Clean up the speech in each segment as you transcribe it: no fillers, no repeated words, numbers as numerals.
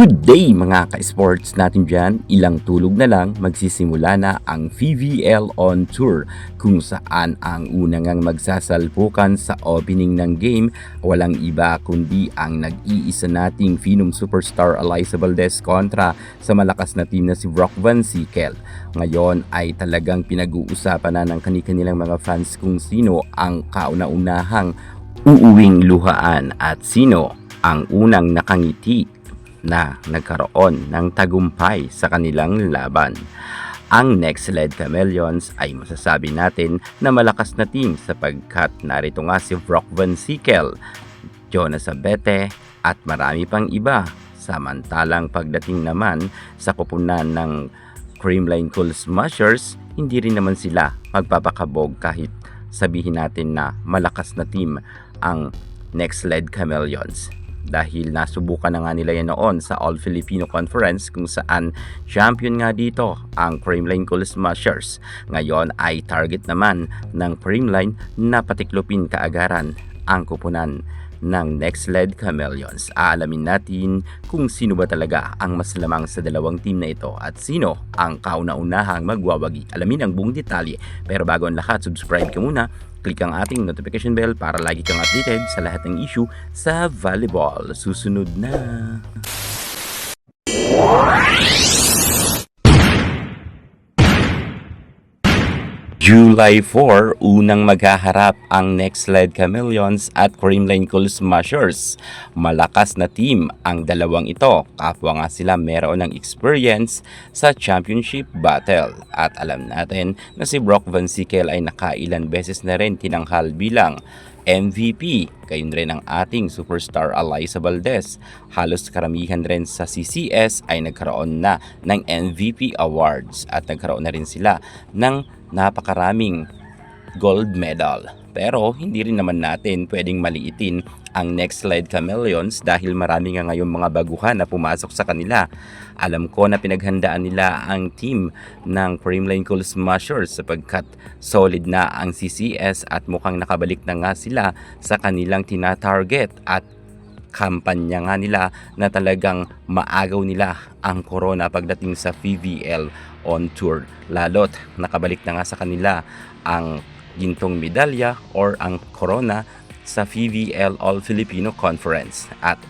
Good day mga ka-sports natin dyan, ilang tulog na lang magsisimula na ang VVL on Tour kung saan ang unang ngang magsasalpukan sa opening ng game walang iba kundi ang nag-iisa nating Phenom superstar Alyssa Valdez kontra sa malakas na team na si Brock Van Sickle. Ngayon ay talagang pinag-uusapan na ng kanilang mga fans kung sino ang kauna-unahang uuwing luhaan at sino ang unang nakangiti na nagkaroon ng tagumpay sa kanilang laban. Ang Next Led Chameleons ay masasabi natin na malakas na team sapagkat narito nga si Brock Van Sickle, Jonas Abete at marami pang iba. Samantalang pagdating naman sa kupunan ng Creamline Cool Smashers, hindi rin naman sila magpapakabog kahit sabihin natin na malakas na team ang Next Led Chameleons. Dahil nasubukan na nga nila yan noon sa All Filipino Conference kung saan champion nga dito ang Creamline Cool Smashers. Ngayon ay target naman ng Creamline na patiklopin kaagaran ang kupunan ng Next Led Chameleons. Aalamin natin kung sino ba talaga ang mas lamang sa dalawang team na ito at sino ang kauna-unahang magwawagi. Alamin ang buong detalye. Pero bago ang lahat, subscribe ka muna. Click ang ating notification bell para lagi kang updated sa lahat ng issue sa volleyball. Susunod na! July 4, unang maghaharap ang Next Led Chameleons at Creamline Cool Smashers. Malakas na team ang dalawang ito. Kapwa nga sila meron ng experience sa championship battle. At alam natin na si Brock Van Sickle ay nakailan beses na rin tinanghal bilang MVP. Gayon rin ang ating superstar Alyssa Valdez. Halos karamihan rin sa CCS ay nagkaroon na ng MVP awards at nagkaroon na rin sila ng napakaraming gold medal. Pero hindi rin naman natin pwedeng maliitin ang Next Led Chameleons dahil marami nga ngayong mga baguhan na pumasok sa kanila. Alam ko na pinaghandaan nila ang team ng Creamline Cool Smashers sapagkat solid na ang CCS at mukhang nakabalik na nga sila sa kanilang tinatarget at kampanya nga nila na talagang maagaw nila ang corona pagdating sa VVL on Tour. Lalo't nakabalik na nga sa kanila ang gintong medalya or ang corona sa VVL All Filipino Conference. At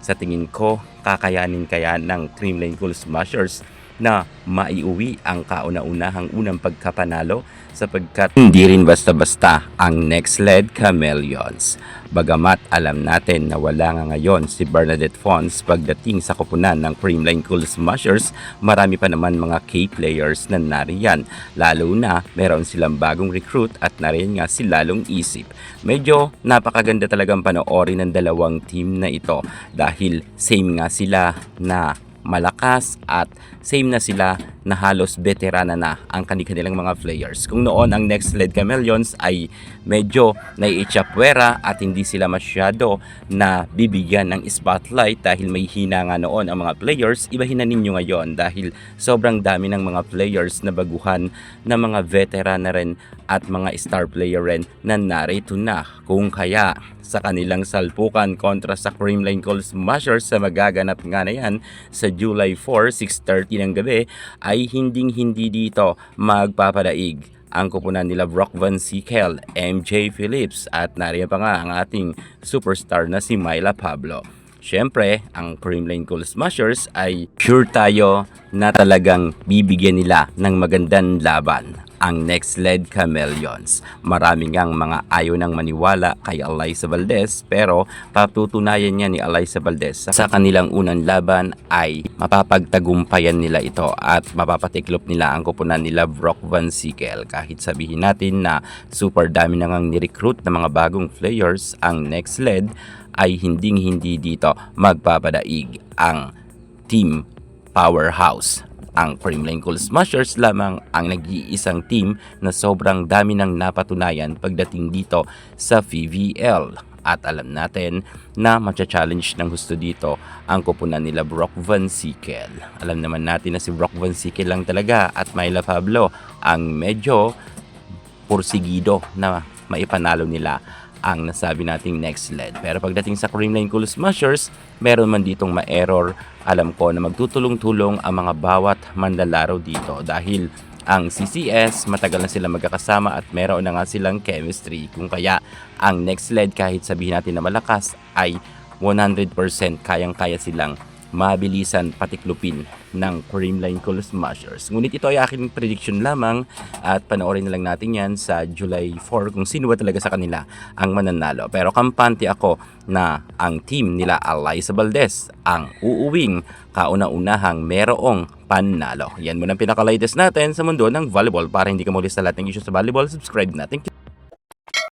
sa tingin ko, kakayanin kaya ng Creamline Cool Smashers na maiuwi ang kauna-unahang unang pagkapanalo sapagkat hindi rin basta-basta ang Next Led Chameleons. Bagamat alam natin na wala nga ngayon si Bernadette Fons pagdating sa kupunan ng Creamline Cool Smashers, marami pa naman mga K-players na nariyan. Lalo na meron silang bagong recruit at nariyan nga si Lalong Isip. Medyo napakaganda talagang panoorin ng dalawang team na ito dahil same nga sila na malakas at same na sila na halos veterana na ang kanilang mga players. Kung noon ang Next Led Chameleons ay medyo naiitsapwera at hindi sila masyado na bibigyan ng spotlight dahil may hina nga noon ang mga players, ibahin na ninyo ngayon dahil sobrang dami ng mga players na baguhan na mga veterana rin at mga star player rin na narito na. Kung kaya sa kanilang salpukan kontra sa Creamline Cool Smashers sa magaganap nga na yan sa July 4, 6:30 ng gabi ay hindi dito magpapadaig ang kupunan nila Brock Van Sickle, MJ Phillips at nariyan pa nga ang ating superstar na si Myla Pablo. Siyempre, ang Creamline Cool Smashers ay sure tayo na talagang bibigyan nila ng magandang laban ang Next Led Chameleons. Marami ngang mga ayaw nang maniwala kay Alyssa Valdez pero patutunayan niya ni Alyssa Valdez sa kanilang unang laban ay mapapagtagumpayan nila ito at mapapatiklop nila ang kupunan nila Brock Van Sickle. Kahit sabihin natin na super dami na ngang nirecruit na mga bagong players ang Next Led ay hindi dito magpapadaig ang team powerhouse. Ang Creamline Cool Smashers lamang ang nag-iisang team na sobrang dami ng napatunayan pagdating dito sa VVL. At alam natin na matcha-challenge ng gusto dito ang kupunan nila Brock Van Sickle. Alam naman natin na si Brock Van Sickle lang talaga at Myla Pablo ang medyo porsigido na maipanalo nila ang nasabi nating next lead. Pero pagdating sa Creamline Cool Smashers, meron man ditong ma-error. Alam ko na magtutulong-tulong ang mga bawat manlalaro dito dahil ang CCS, matagal na sila magkakasama at meron na nga silang chemistry. Kung kaya ang next lead kahit sabihin natin na malakas ay 100% kayang-kaya silang mabilisan patiklupin ng Creamline Cool Smashers. Ngunit ito ay aking prediction lamang at panoorin na lang natin yan sa July 4 kung sino ba talaga sa kanila ang mananalo. Pero kampante ako na ang team nila Alyssa Valdez ang uuwing kauna-unahang merong panalo. Yan muna ang pinaka-latest natin sa mundo ng volleyball. Para hindi ka muli sa lahat ng issues sa volleyball, subscribe natin.